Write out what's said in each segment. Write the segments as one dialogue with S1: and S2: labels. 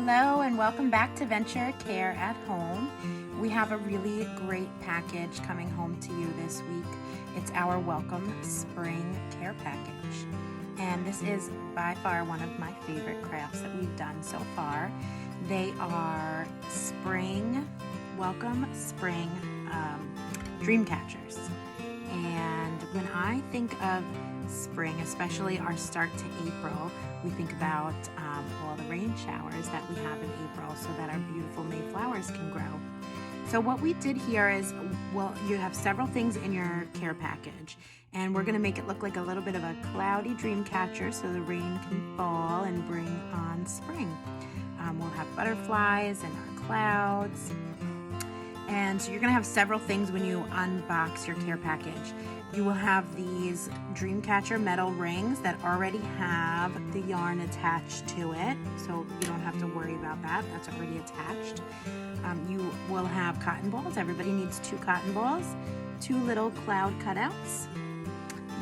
S1: Hello and welcome back to Venture Care at Home. We have a really great package coming home to you this week. It's our welcome spring care package. And this is by far one of my favorite crafts that we've done so far. They are welcome spring dream catchers. And when I think of spring, especially our start to April, we think about all the rain showers that we have in April so that our beautiful May flowers can grow. So what we did here is, well, you have several things in your care package, and we're going to make it look like a little bit of a cloudy dream catcher so the rain can fall and bring on spring. We'll have butterflies and our clouds. And so you're going to have several things when you unbox your care package. You will have these Dreamcatcher metal rings that already have the yarn attached to it, so you don't have to worry about that. That's already attached. You will have cotton balls. Everybody needs 2 cotton balls, 2 little cloud cutouts.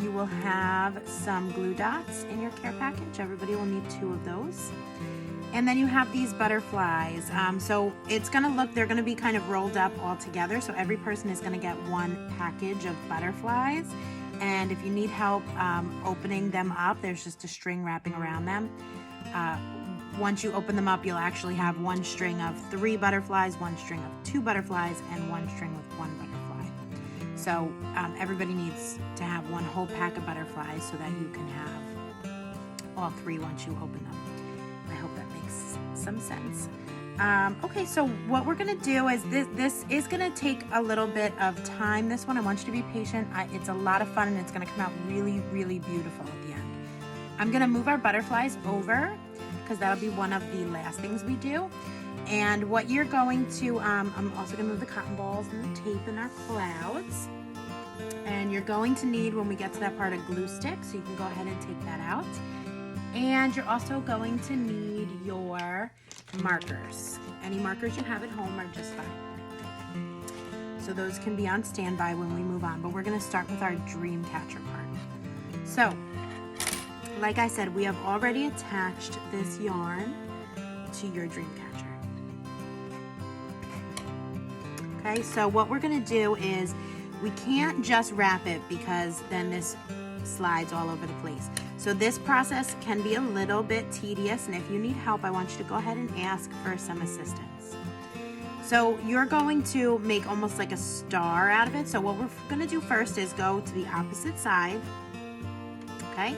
S1: You will have some glue dots in your care package. Everybody will need 2 of those. And then you have these butterflies. So it's gonna look, they're gonna be kind of rolled up all together. So every person is gonna get 1 package of butterflies. And if you need help opening them up, there's just a string wrapping around them. Once you open them up, you'll actually have 1 string of 3 butterflies, 1 string of 2 butterflies, and 1 string with 1 butterfly. So everybody needs to have 1 whole pack of butterflies so that you can have all 3 once you open them. I hope that makes some sense. Okay, so what we're gonna do is this is gonna take a little bit of time. This one, I want you to be patient. It's a lot of fun and it's gonna come out really, really beautiful at the end. I'm gonna move our butterflies over because that'll be one of the last things we do. And what you're going to, I'm also gonna move the cotton balls and the tape and our clouds. And you're going to need, when we get to that part, a glue stick, so you can go ahead and take that out. And you're also going to need your markers. Any markers you have at home are just fine. So those can be on standby when we move on, but we're gonna start with our dream catcher part. So, like I said, we have already attached this yarn to your dream catcher. Okay, so what we're gonna do is, we can't just wrap it because then this slides all over the place. So this process can be a little bit tedious, and if you need help, I want you to go ahead and ask for some assistance. So you're going to make almost like a star out of it. So what we're gonna do first is go to the opposite side, okay?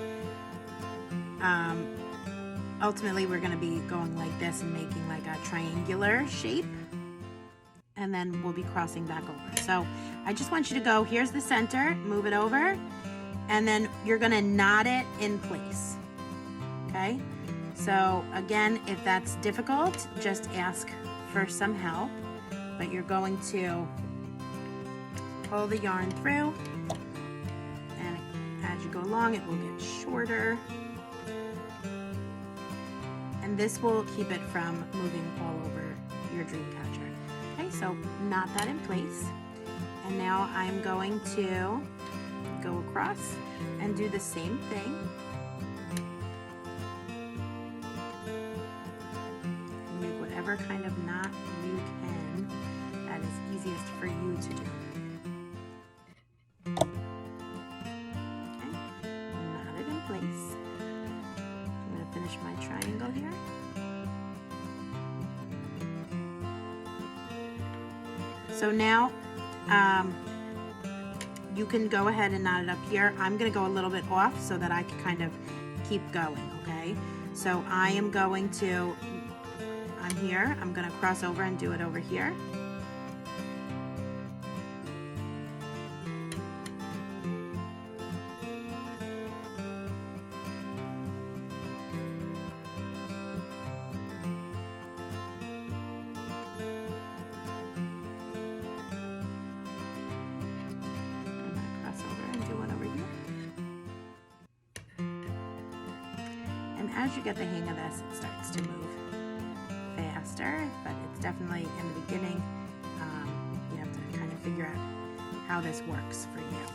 S1: Ultimately, we're gonna be going like this and making like a triangular shape, and then we'll be crossing back over. So I just want you to go, here's the center, move it over, and then you're gonna knot it in place, okay? So again, if that's difficult, just ask for some help, but you're going to pull the yarn through, and as you go along, it will get shorter, and this will keep it from moving all over your dream catcher. Okay, so knot that in place, and now I'm going to go across and do the same thing. Make whatever kind of knot you can that is easiest for you to do. Okay, knot it in place. I'm going to finish my triangle here. So now, you can go ahead and knot it up here. I'm gonna go a little bit off so that I can kind of keep going, okay? So I am going to, I'm here, I'm gonna cross over and do it over here. As you get the hang of this, it starts to move faster, but it's definitely in the beginning, you have to kind of figure out how this works for you.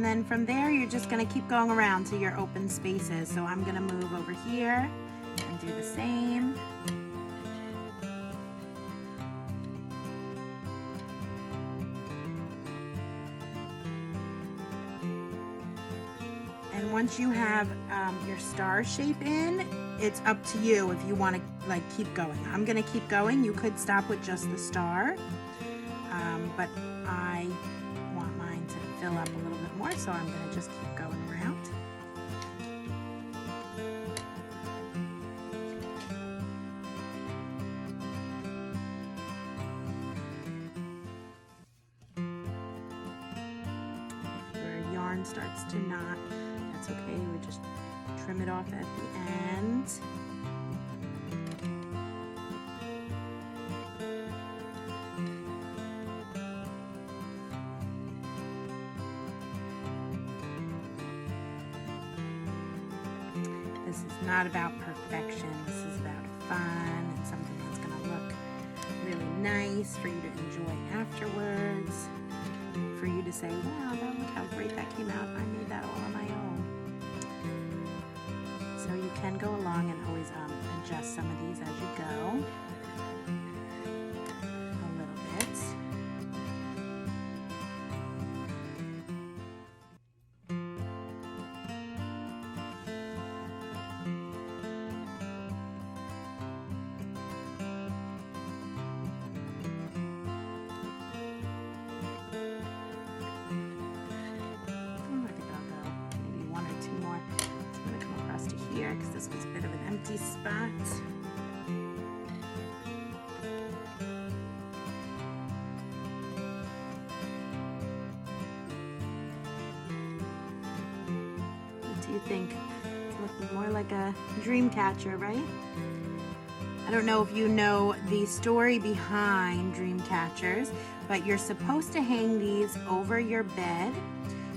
S1: And then from there, you're just gonna keep going around to your open spaces. So I'm gonna move over here and do the same. And once you have your star shape in, it's up to you if you want to like keep going. I'm gonna keep going. You could stop with just the star, but I want mine to fill up a little bit more, so I'm gonna just keep going around. If your yarn starts to knot, that's okay. We just trim it off at the end. This is not about perfection. This is about fun and something that's going to look really nice for you to enjoy afterwards. For you to say, wow, look how great that came out. I made that all on my own. So you can go along and always adjust some of these as you go. A little bit. Here because this was a bit of an empty spot. What do you think? It's looking more like a dream catcher, right? I don't know if you know the story behind dream catchers, but you're supposed to hang these over your bed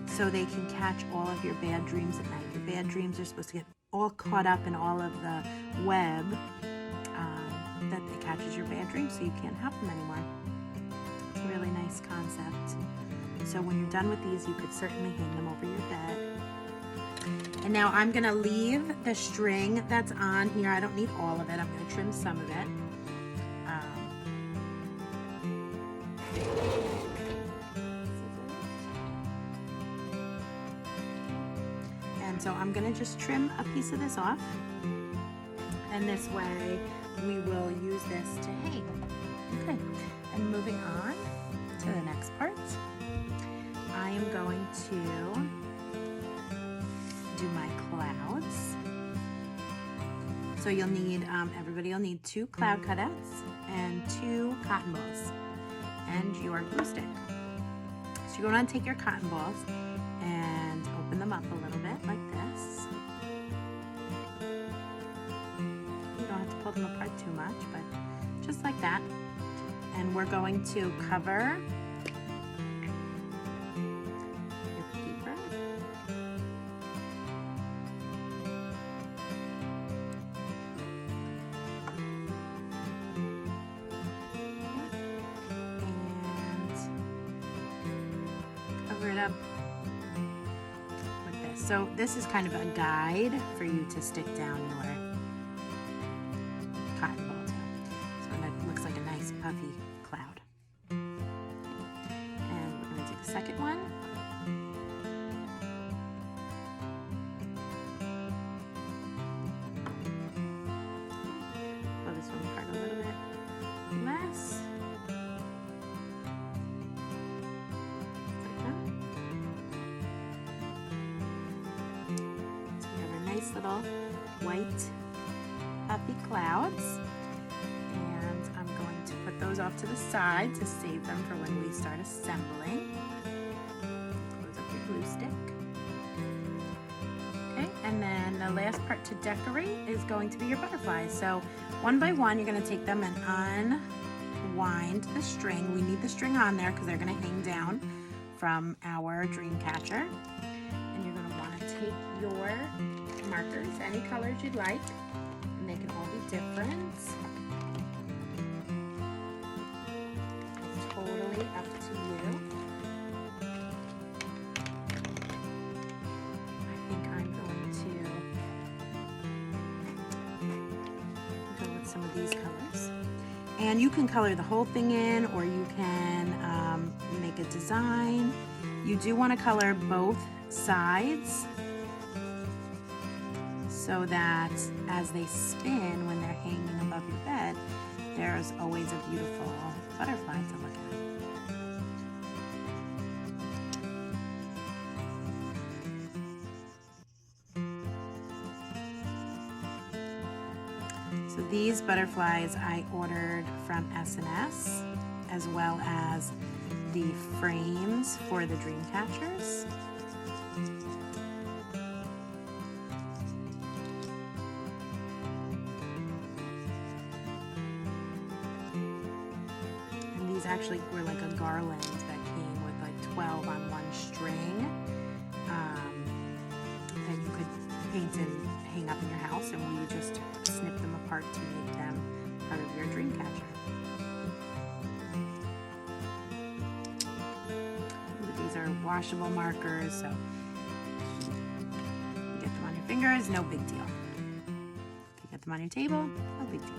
S1: so they can catch all of your bad dreams at night. Your bad dreams are supposed to get all caught up in all of the web that catches your bad dreams, so you can't have them anymore. It's a really nice concept. So when you're done with these, you could certainly hang them over your bed. And now I'm gonna leave the string that's on here. I don't need all of it. I'm gonna trim some of it. So I'm gonna just trim a piece of this off, and this way we will use this to hang. Okay, and moving on to the next part, I am going to do my clouds. So you'll need, everybody will need 2 cloud cutouts and 2 cotton balls and your glue stick. So you're going to take your cotton balls and open them up a little bit like this. You don't have to pull them apart too much, but just like that. And we're going to cover your paper. And cover it up. So this is kind of a guide for you to stick down your cotton ball to. So that looks like a nice puffy cloud. And we're going to do the second one. Pull this one apart a little bit less. Little white puffy clouds, and I'm going to put those off to the side to save them for when we start assembling. Close up your glue stick. Okay, and then the last part to decorate is going to be your butterflies. So one by one you're going to take them and unwind the string. We need the string on there because they're going to hang down from our dream catcher. And you're going to want to take your markers, any colors you'd like, and they can all be different. It's totally up to you. these colors. And you can color the whole thing in, or you can make a design. You do want to color both sides so that as they spin when they're hanging above your bed, there's always a beautiful butterfly to look at. So these butterflies I ordered from S&S, as well as the frames for the dream catchers. And these actually were like a garland that came with like 12 on one string that you could paint and hang up in your house, and we just snip them apart to make them part of your dream catcher. These are washable markers, so you get them on your fingers, no big deal. If you get them on your table, no big deal.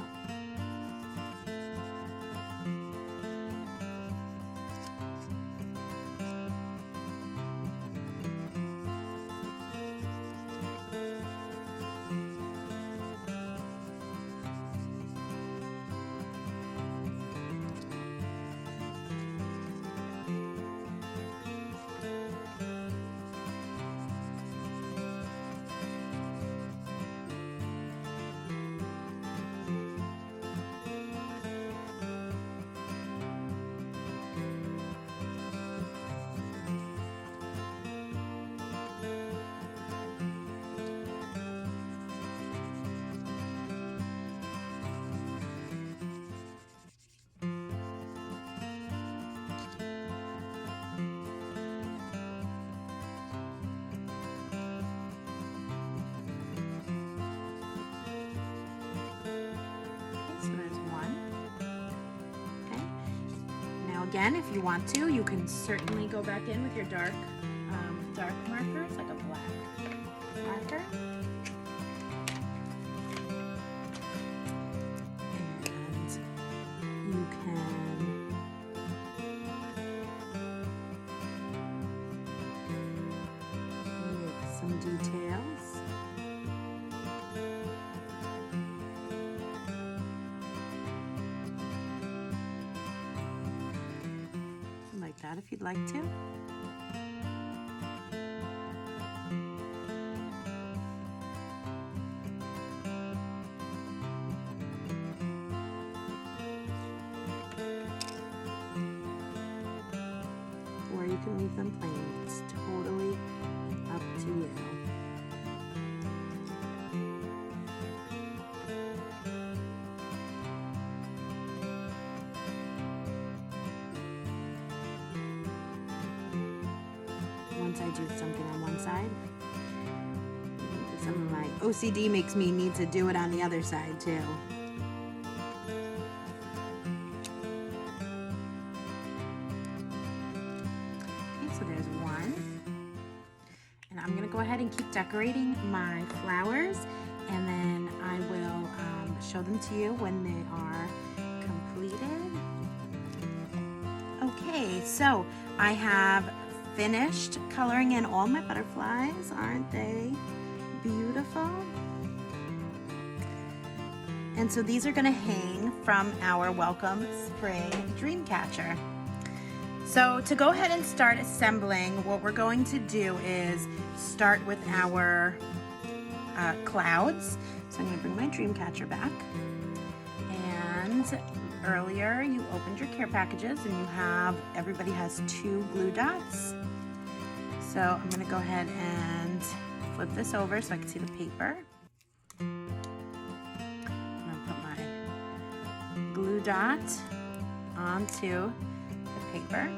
S1: So there's one. Okay. Now again, if you want to, you can certainly go back in with your dark markers, like a black marker. And you can make some details. Like that if you'd like to. Or you can leave them plain. It's totally up to you. Once I do something on one side, some of my OCD makes me need to do it on the other side too. Okay, so there's one. And I'm gonna go ahead and keep decorating my flowers, and then I will show them to you when they are completed. Okay, so I have finished coloring in all my butterflies. Aren't they beautiful? And so these are going to hang from our Welcome Spring Dream Catcher. So to go ahead and start assembling, what we're going to do is start with our clouds. So I'm going to bring my dream catcher back. And earlier you opened your care packages and you have, everybody has 2 glue dots. So I'm going to go ahead and flip this over so I can see the paper. I'm going to put my glue dot onto the paper.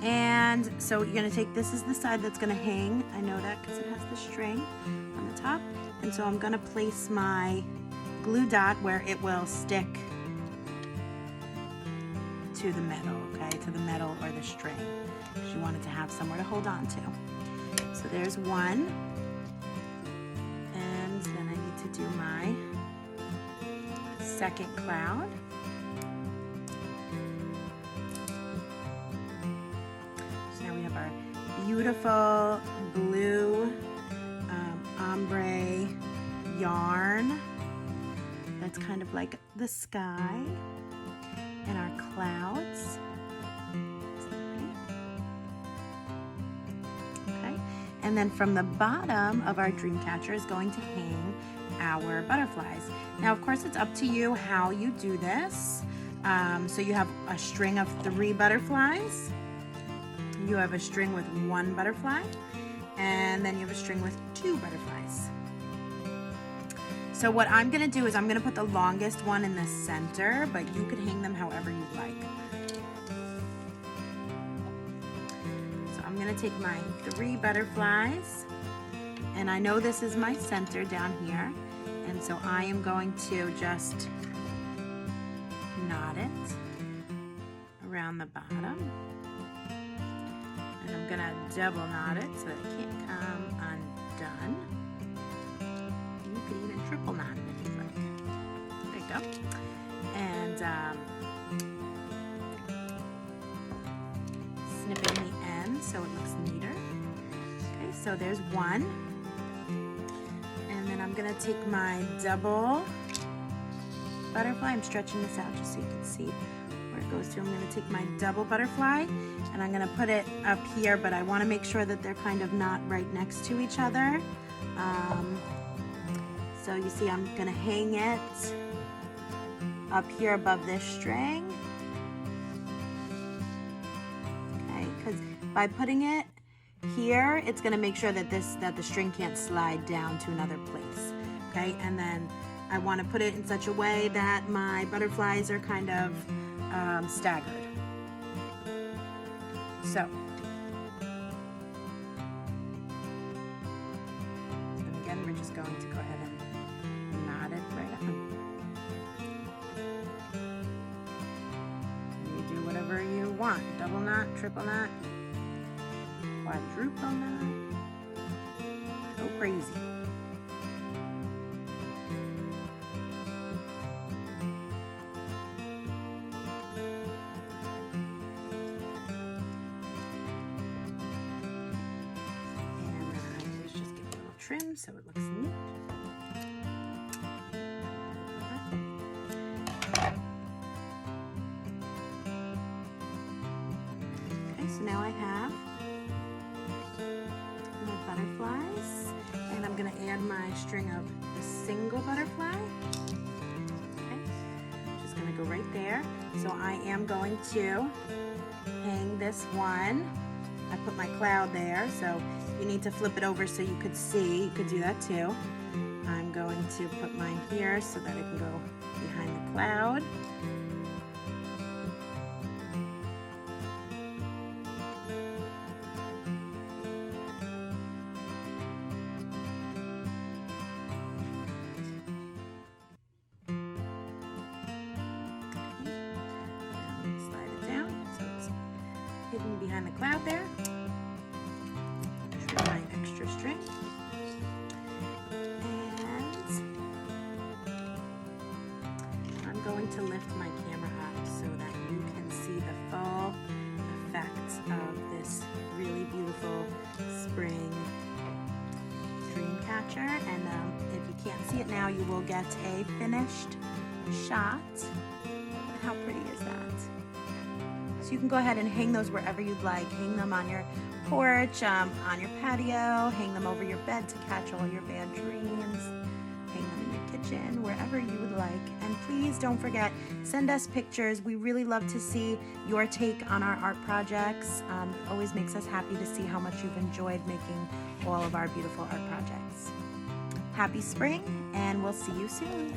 S1: And so you're going to take, this is the side that's going to hang. I know that because it has the string on the top. And so I'm going to place my glue dot where it will stick to the metal, okay, to the metal or the string, because you want it to have somewhere to hold on to. So there's one, and then I need to do my second cloud. So now we have our beautiful blue ombre yarn that's kind of like the sky, and our clouds. Okay, and then from the bottom of our dream catcher is going to hang our butterflies. Now, of course, it's up to you how you do this. So you have a string of 3 butterflies, you have a string with 1 butterfly, and then you have a string with 2 butterflies. So what I'm gonna do is I'm gonna put the longest one in the center, but you could hang them however you like. So I'm gonna take my 3 butterflies, and I know this is my center down here, and so I am going to just knot it around the bottom, and I'm gonna double knot it so that it can't come undone. You could even triple knot it if you'd like. There you go. And snip in the end so it looks neater. Okay, so there's 1. And then I'm gonna take my double butterfly. I'm stretching this out just so you can see where it goes to. I'm gonna take my double butterfly and I'm gonna put it up here, but I wanna make sure that they're kind of not right next to each other. So you see I'm gonna hang it up here above this string. Okay, because by putting it here, it's gonna make sure that the string can't slide down to another place. Okay, and then I want to put it in such a way that my butterflies are kind of staggered. So again, we're just going to go ahead and knot it right on. You do whatever you want. Double knot, triple knot, quadruple knot. Go crazy. Trim so it looks neat. Okay, so now I have my butterflies, and I'm going to add my string of the single butterfly. Okay, just going to go right there. So I am going to hang this one. I put my cloud there, so you need to flip it over so you could see. You could do that too. I'm going to put mine here so that it can go behind the cloud. Slide it down so it's hidden behind the cloud there. My extra string, and I'm going to lift my camera up so that you can see the full effect of this really beautiful spring dream catcher. And if you can't see it now, you will get a finished shot. How pretty is that? So you can go ahead and hang those wherever you'd like. Hang them on your porch, on your patio, hang them over your bed to catch all your bad dreams, hang them in your kitchen, wherever you would like. And please don't forget, send us pictures. We really love to see your take on our art projects. It always makes us happy to see how much you've enjoyed making all of our beautiful art projects. Happy spring, and we'll see you soon.